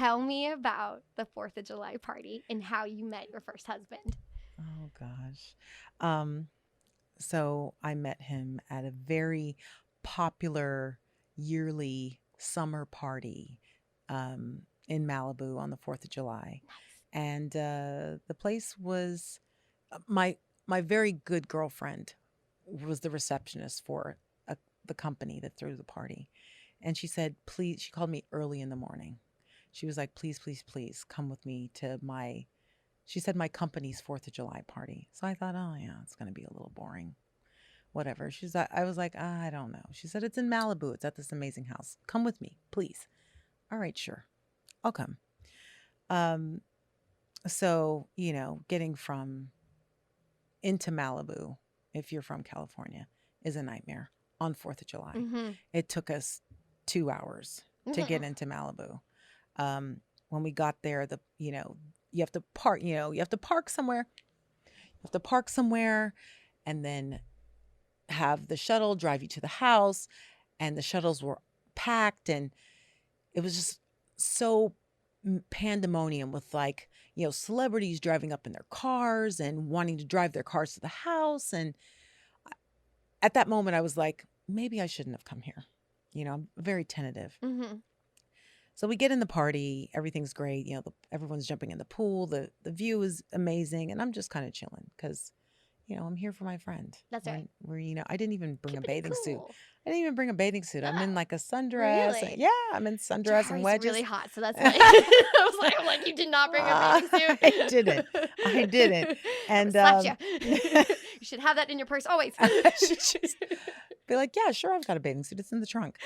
tell me about the 4th of July party and how you met your first husband. Oh gosh. So I met him at a very popular yearly summer party in Malibu on the 4th of July. Nice. And the place was my very good girlfriend was the receptionist for the company that threw the party. And she said, please, she called me early in the morning. She was like, please, please, please come with me to she said my company's 4th of July party. So I thought, oh yeah, it's going to be a little boring. Whatever. I was like, I don't know. She said, it's in Malibu. It's at this amazing house. Come with me, please. All right, sure. I'll come. Um, so, getting from into Malibu, if you're from California, is a nightmare on 4th of July. Mm-hmm. It took us 2 hours to get into Malibu. When we got there, you have to park, you have to park somewhere. You have to park somewhere and then have the shuttle drive you to the house. And the shuttles were packed and it was just so pandemonium with celebrities driving up in their cars and wanting to drive their cars to the house. And at that moment, I was like, maybe I shouldn't have come here. I'm very tentative. Mm-hmm. So we get in the party. Everything's great. Everyone's jumping in the pool. The view is amazing. And I'm just kind of chilling because, I'm here for my friend. That's right. I didn't even bring a bathing suit. Cool. I didn't even bring a bathing suit. I'm in like a sundress. Really? Yeah, I'm in sundress and wedges. Really hot, so that's why I'm like, you did not bring a bathing suit. I didn't. And slapped you. You should have that in your purse always. Just be like, yeah, sure, I've got a bathing suit. It's in the trunk.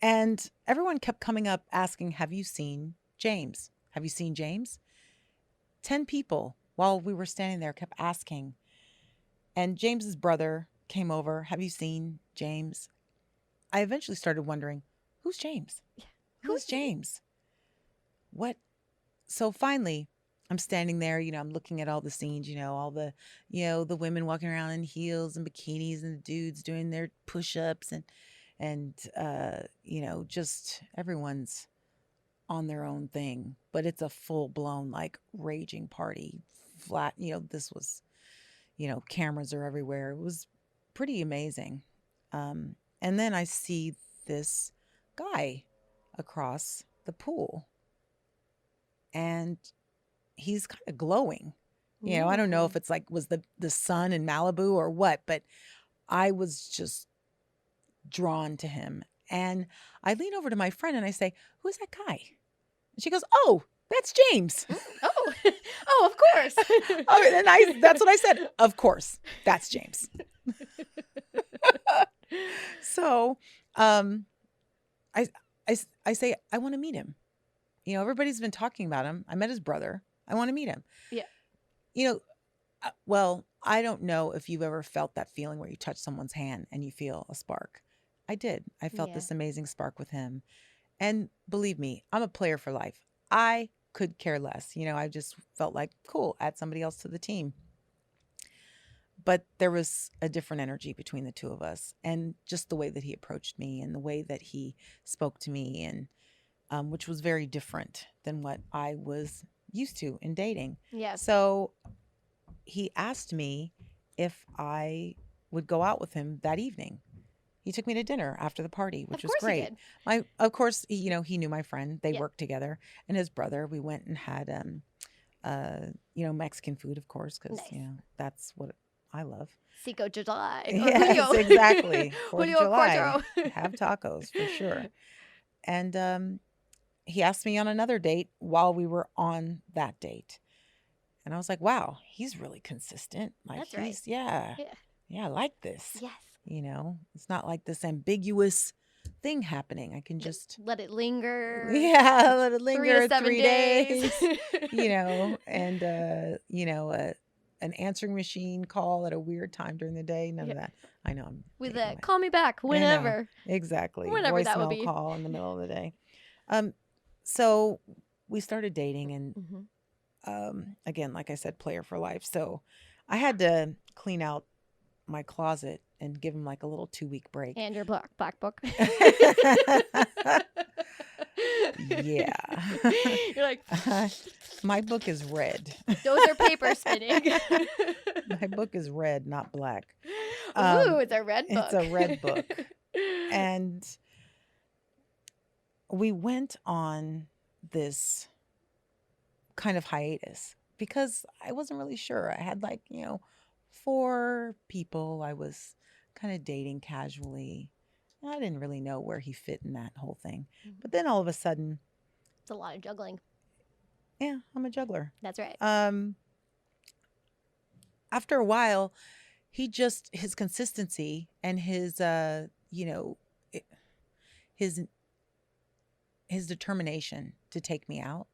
And everyone kept coming up asking, have you seen James? Have you seen James? 10 people while we were standing there kept asking. And James's brother came over. Have you seen James? I eventually started wondering, who's James? Who's James? What? So finally, I'm standing there, I'm looking at all the scenes, all the, the women walking around in heels and bikinis and the dudes doing their push-ups and just everyone's on their own thing, but it's a full-blown raging party. Flat, this was, cameras are everywhere. It was pretty amazing. And then I see this guy across the pool and he's kind of glowing. I don't know if it's was the sun in Malibu or what, but I was just drawn to him. And I lean over to my friend and I say, who's that guy? And she goes, oh, that's James. Oh, of course. And that's what I said. Of course, that's James. So, I say, I want to meet him. Everybody's been talking about him. I met his brother. I want to meet him. Yeah. Well, I don't know if you've ever felt that feeling where you touch someone's hand and you feel a spark. I did. I felt this amazing spark with him. And believe me, I'm a player for life. I could care less. I just felt like, cool, add somebody else to the team. But there was a different energy between the two of us, and just the way that he approached me and the way that he spoke to me, and which was very different than what I was used to in dating. Yeah. So he asked me if I would go out with him that evening. He took me to dinner after the party, which was great. Of course, he knew my friend. They worked together, and his brother. We went and had, Mexican food, of course, because that's what I love. Cinco de July. Yes, exactly. 4th of July. Cuatro. Have tacos for sure. And he asked me on another date while we were on that date, and I was like, "Wow, he's really consistent. That's right. Yeah, I like this. Yes. It's not like this ambiguous thing happening. I can just let it linger. Yeah, let it linger 3 to 7 days. And an answering machine call at a weird time during the day. None of that. I know. With call me back whenever. Exactly. Whenever that would Voicemail be. Call in the middle of the day. So we started dating, and again, like I said, player for life. So I had to clean out my closet and give him a little 2-week break. And your black book. Yeah. You're like, My book is red. those are paper spinning. My book is red, not black. Ooh, it's a red book. It's a red book. And we went on this kind of hiatus because I wasn't really sure. I had like, 4 people I was kind of dating casually. I didn't really know where he fit in that whole thing. But then all of a sudden, It's a lot of juggling. yeah, I'm a juggler. That's right. After a while, his consistency and his his determination to take me out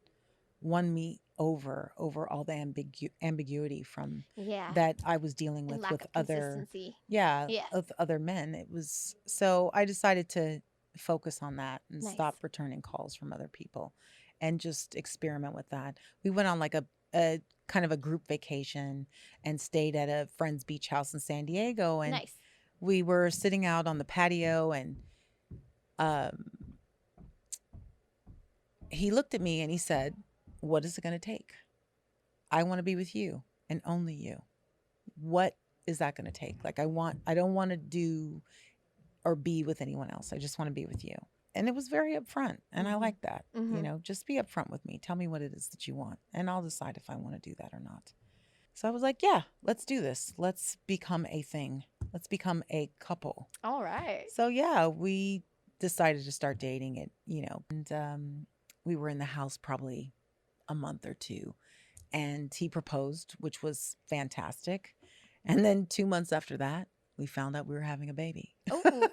won me over all the ambiguity from Yeah. that I was dealing And with lack with of other consistency. yeah, Yeah. with other men. It was so I decided to focus on that and Nice. stop returning calls from other people and just experiment with that. We went on like a kind of a group vacation and stayed at a friend's beach house in San Diego, and Nice. we were sitting out on the patio, and he looked at me and he said, "What is it going to take? I want to be with you and only you. What is that going to take? Like I don't want to do or be with anyone else. I just want to be with you." And it was very upfront, and I like that. Just be upfront with me. Tell me what it is that you want, and I'll decide if I want to do that or not. So I was like, yeah, let's do this. Let's become a thing. Let's become a couple. All right. So yeah, we decided to start dating it, and we were in the house probably a month or 2, and he proposed, which was fantastic. And then 2 months after that, we found out we were having a baby. Oh.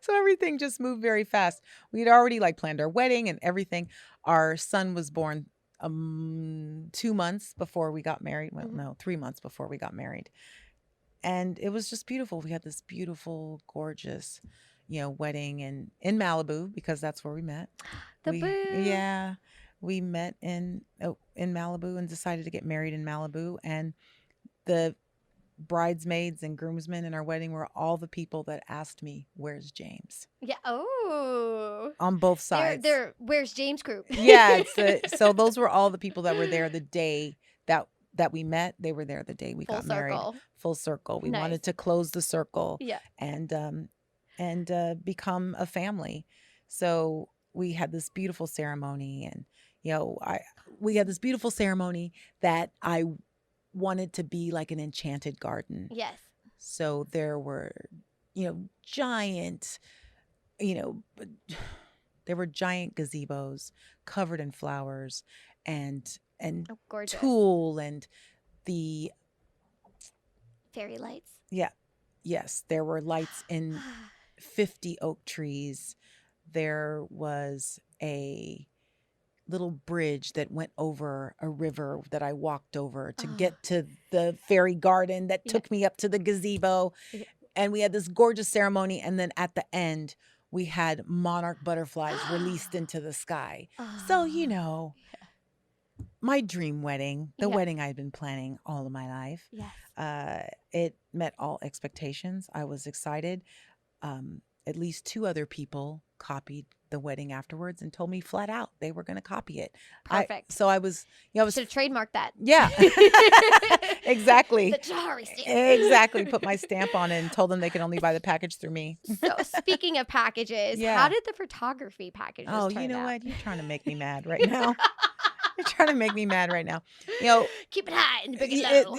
So everything just moved very fast. We had already like planned our wedding and everything. Our son was born 2 months before we got married. Well, no, 3 months before we got married. And it was just beautiful. We had this beautiful, gorgeous, wedding in Malibu, because that's where we met. Yeah. We met in Malibu and decided to get married in Malibu. And the bridesmaids and groomsmen in our wedding were all the people that asked me, "Where's James?" Yeah. Oh. On both sides. They're Where's James group. Yeah. So those were all the people that were there the day that we met. They were there the day we got married. Full circle. We wanted to close the circle. Yeah. And become a family. So we had this beautiful ceremony, and we had this beautiful ceremony that I wanted to be like an enchanted garden. Yes. So there were, giant, there were giant gazebos covered in flowers and tulle and the fairy lights. Yeah. Yes. There were lights in 50 oak trees. There was a little bridge that went over a river that I walked over to get to the fairy garden that took me up to the gazebo. Yeah. And we had this gorgeous ceremony. And then at the end, we had monarch butterflies released into the sky. So, my dream wedding, the wedding I'd been planning all of my life. Yes. It met all expectations. I was excited. At least 2 other people copied the wedding afterwards and told me flat out they were going to copy it. Perfect. So I was, should have trademarked that. Yeah, exactly. The Jahari stamp. Exactly. Put my stamp on it and told them they could only buy the package through me. So speaking of packages, how did the photography packages turn out? You know what? You're trying to make me mad right now. You're trying to make me mad right now. Keep it high and big and low.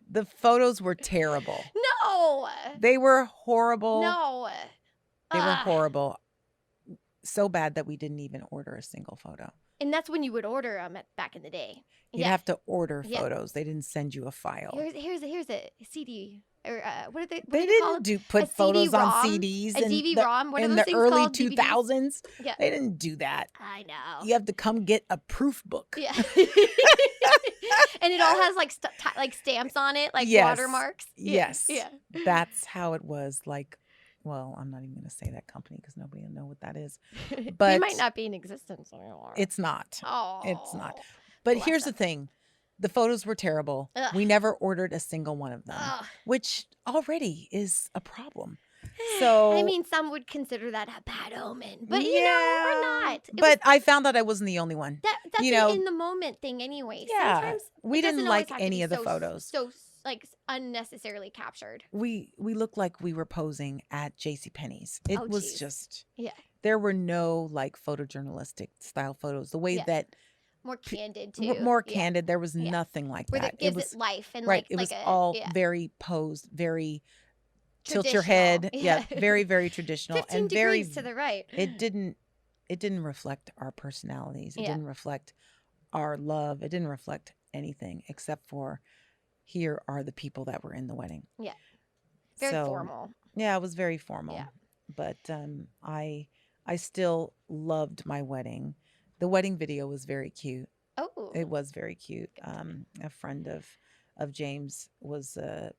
The photos were terrible. No. They were horrible. No. They were horrible. So bad that we didn't even order a single photo. And that's when you would order them back in the day. You'd have to order photos. They didn't send you a file. Here's a CD. Or what are they? They didn't put photos on CDs. A DVD-ROM. What are in those the things early called? 2000s. Yeah. They didn't do that. I know. You have to come get a proof book. Yeah. And it all has like stamps on it, like watermarks. Yes. Yeah. That's how it was. Like, well, I'm not even going to say that company because nobody will know what that is. But they might not be in existence anymore. It's not. Oh. It's not. But here's the thing. The photos were terrible. Ugh. We never ordered a single one of them, which already is a problem. I So mean, some would consider that a bad omen, but or yeah, not. It was but I found that I wasn't the only one. that's You an know, in the moment thing anyway. yeah, Sometimes we it didn't doesn't always like have to any be of the so photos. like unnecessarily captured. We looked like we were posing at JCPenney's. Oh It was geez. just Yeah. there were no like photojournalistic style photos. The way Yeah. that More candid too. more Yeah. candid, there was Yeah. nothing like Where that. that It gives it was life and right. It like was a all very posed, very tilt your traditional. head. Yeah, Yeah. very, very traditional 15 and degrees very, to the right. it didn't reflect our personalities. It Yeah. didn't reflect our love. It didn't reflect anything except for here are the people that were in the wedding. Yeah. Very So formal. yeah, it was very formal. Yeah. But I still loved my wedding. The wedding video was very cute. Oh. It was very cute. A friend of James was a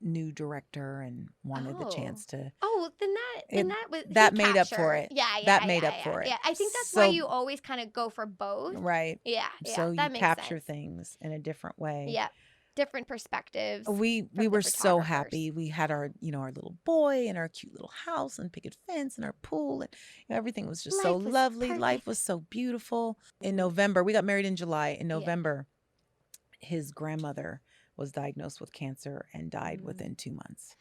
new director and wanted the Oh. chance to Oh, then it that was he that made up for captured. it. Yeah, That yeah, made yeah, up yeah. for it. Yeah. I think that's why So you always kind of go for both. right. Yeah, yeah. So you That makes capture sense. things in a different way. Yeah. Different perspectives We from the were so photographers. happy. We had our our little boy and our cute little house and picket fence and our pool and everything was just so Life was lovely. Life perfect. was so beautiful. In November, we got married in July. In Yeah. November, his grandmother was diagnosed with cancer and died Mm. within 2 months.